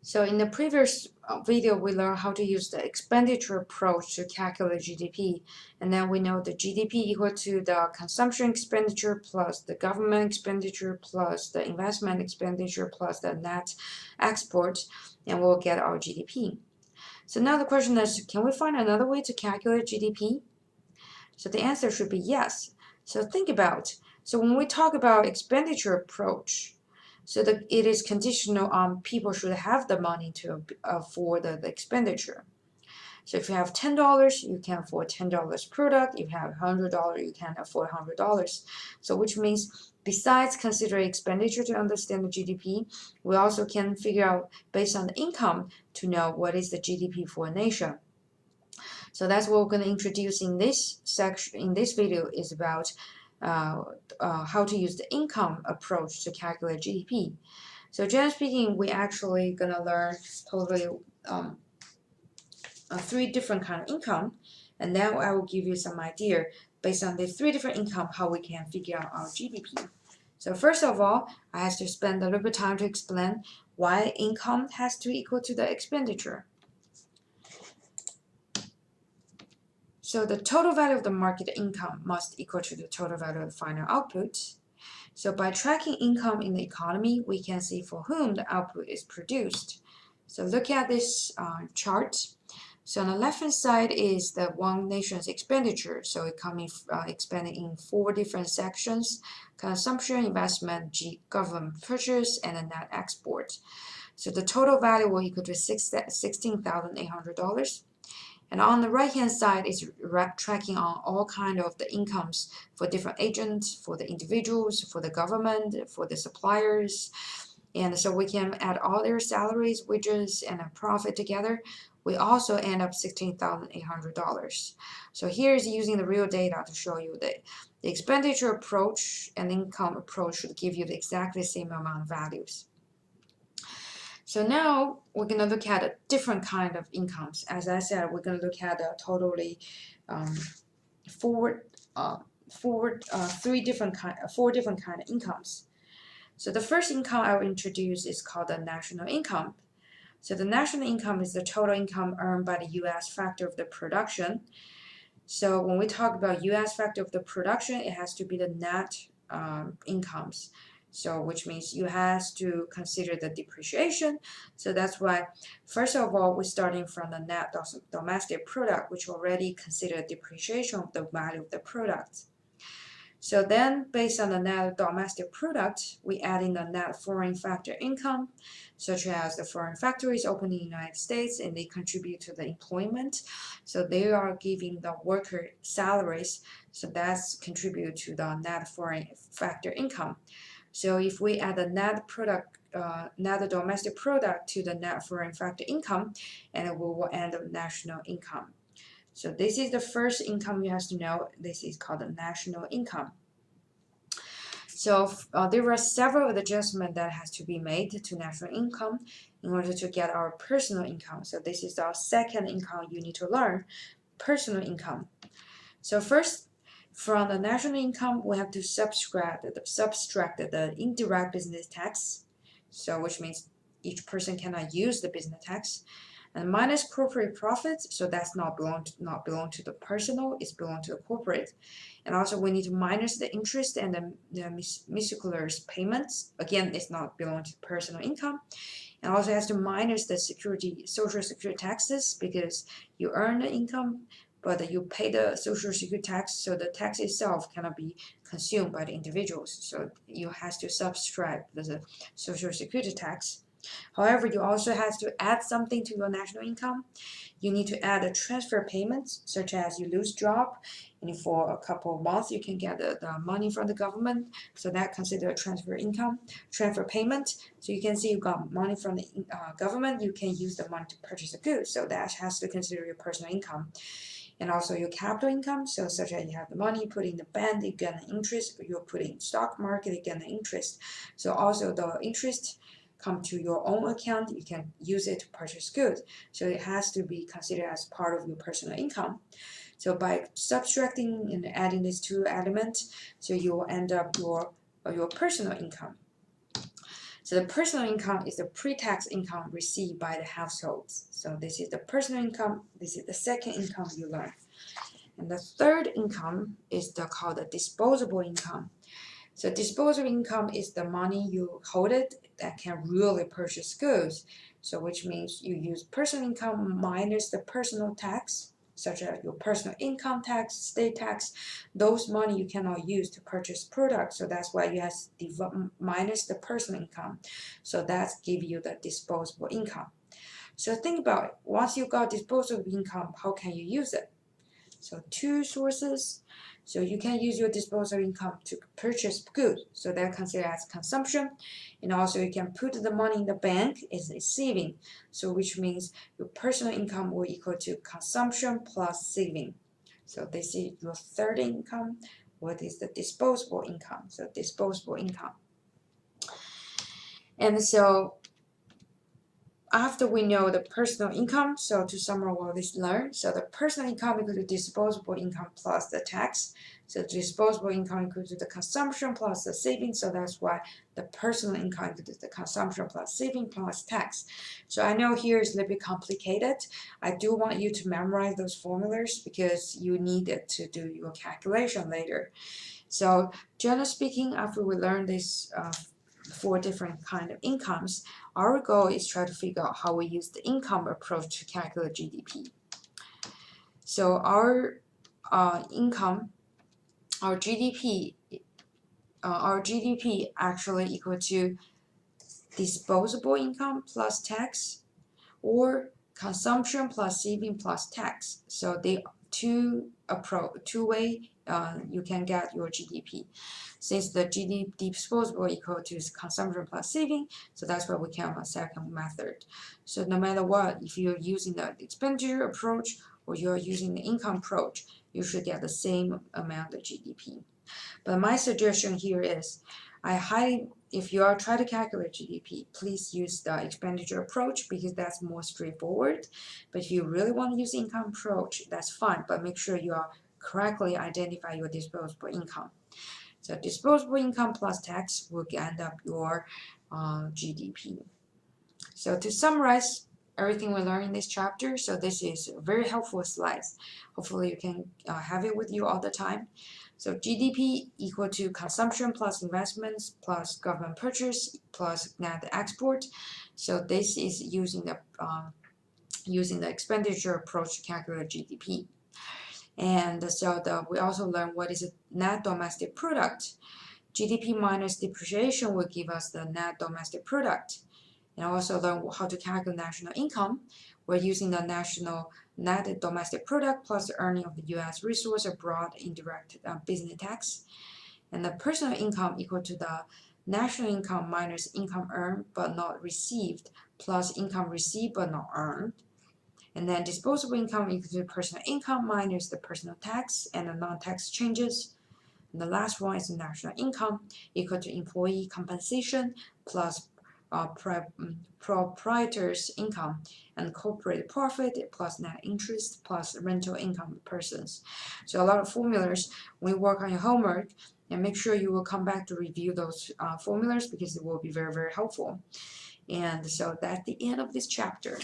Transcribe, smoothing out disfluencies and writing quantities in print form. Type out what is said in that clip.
So in the previous video, we learned how to use the expenditure approach to calculate GDP. And then we know the GDP equal to the consumption expenditure plus the government expenditure plus the investment expenditure plus the net export, and we'll get our GDP. So now the question is, can we find another way to calculate GDP? So the answer should be yes. So think about, so when we talk about expenditure approach, so that it is conditional on people should have the money to afford the expenditure. So if you have $10, you can afford $10 product. If you have $100, you can afford $100. So which means besides considering expenditure to understand the GDP, we also can figure out based on the income to know what is the GDP for a nation. So that's what we're going to introduce in this section. In this video is about how to use the income approach to calculate GDP. So generally speaking, we actually gonna learn totally 3 different kind of income, and now I will give you some idea based on the 3 different income how we can figure out our GDP. So first of all, I have to spend a little bit of time to explain why income has to equal to the expenditure. So the total value of the market income must equal to the total value of the final output. So by tracking income in the economy, we can see for whom the output is produced. So look at this chart. So on the left-hand side is the one nation's expenditure. So it expanded in 4 different sections: consumption, investment, government purchase, and the net export. So the total value will equal to $16,800. And on the right-hand side is tracking on all kind of the incomes for different agents, for the individuals, for the government, for the suppliers. And so we can add all their salaries, wages, and a profit together. We also end up $16,800. So here's using the real data to show you that the expenditure approach and income approach should give you the exactly same amount of values. So now we're going to look at a different kind of incomes. As I said, we're going to look at a totally 4 different kind of incomes. So the first income I will introduce is called the national income. So the national income is the total income earned by the U.S. factor of the production. So when we talk about U.S. factor of the production, it has to be the net incomes. So which means you have to consider the depreciation. So that's why, first of all, we're starting from the net domestic product, which already considered depreciation of the value of the product. So then, based on the net domestic product, we add in the net foreign factor income, such as the foreign factories open in the United States and they contribute to the employment. So they are giving the worker salaries. So that's contribute to the net foreign factor income. So if we add the net domestic product to the net foreign factor income, and we will end up national income. So this is the first income you have to know. This is called the national income. So there are several adjustments that has to be made to national income in order to get our personal income. So this is our second income you need to learn, personal income. So first, from the national income, we have to subtract the indirect business tax, so which means each person cannot use the business tax, and minus corporate profits. So that's not belong to the personal; it's belong to the corporate. And also we need to minus the interest and the miscellaneous payments. Again, it's not belong to personal income. And also has to minus the social security taxes because you earn the income, but you pay the social security tax, so the tax itself cannot be consumed by the individuals. So you have to subtract the social security tax. However, you also have to add something to your national income. You need to add a transfer payments, such as you lose job, and for a couple of months you can get the money from the government. So that considered transfer income, transfer payment. So you can see you got money from the government. You can use the money to purchase a good. So that has to consider your personal income. And also your capital income, so such as you have the money put in the bank, you get an interest. You put in stock market, you get an interest. So also the interest come to your own account, you can use it to purchase goods. So it has to be considered as part of your personal income. So by subtracting and adding these 2 elements, so you will end up your personal income. So the personal income is the pre-tax income received by the households. So this is the personal income. This is the second income you learn. And the third income is called the disposable income. So disposable income is the money you hold it that can really purchase goods. So which means you use personal income minus the personal tax, such as your personal income tax, state tax. Those money you cannot use to purchase products. So that's why you have to minus the personal income. So that's give you the disposable income. So think about it. Once you got disposable income, how can you use it? So two sources. So you can use your disposable income to purchase goods. So that considered as consumption. And also you can put the money in the bank as a saving. So which means your personal income will equal to consumption plus saving. So this is your third income. What is the disposable income? So disposable income. And so after we know the personal income, so to summarize what we learned, so the personal income equals to disposable income plus the tax. So disposable income equals to the consumption plus the saving. So that's why the personal income equals to the consumption plus saving plus tax. So I know here is a little bit complicated. I do want you to memorize those formulas because you need it to do your calculation later. So generally speaking, after we learn this 4 different kind of incomes, our goal is try to figure out how we use the income approach to calculate GDP. So our income, our GDP actually equal to disposable income plus tax or consumption plus saving plus tax. So they two way you can get your GDP. Since the GDP disposable equal to consumption plus saving, so that's why we came up with a second method. So no matter what, if you're using the expenditure approach or you're using the income approach, you should get the same amount of GDP. But my suggestion here is, if you are trying to calculate GDP, please use the expenditure approach because that's more straightforward. But if you really want to use income approach, that's fine. But make sure you are correctly identify your disposable income. So disposable income plus tax will end up your GDP. So to summarize everything we learned in this chapter, so this is a very helpful slides. Hopefully you can have it with you all the time. So GDP equal to consumption plus investments plus government purchase plus net export. So this is using the expenditure approach to calculate GDP. And so we also learned what is a net domestic product. GDP minus depreciation will give us the net domestic product. And also learn how to calculate national income. We're using the national net domestic product plus the earning of the U.S. resource abroad indirect business tax. And the personal income equal to the national income minus income earned but not received plus income received but not earned. And then disposable income equal to personal income minus the personal tax and the non-tax changes. And the last one is the national income equal to employee compensation plus proprietor's income and corporate profit plus net interest plus rental income of persons. So a lot of formulas when you work on your homework, and make sure you will come back to review those formulas because it will be very, very helpful. And so that's the end of this chapter.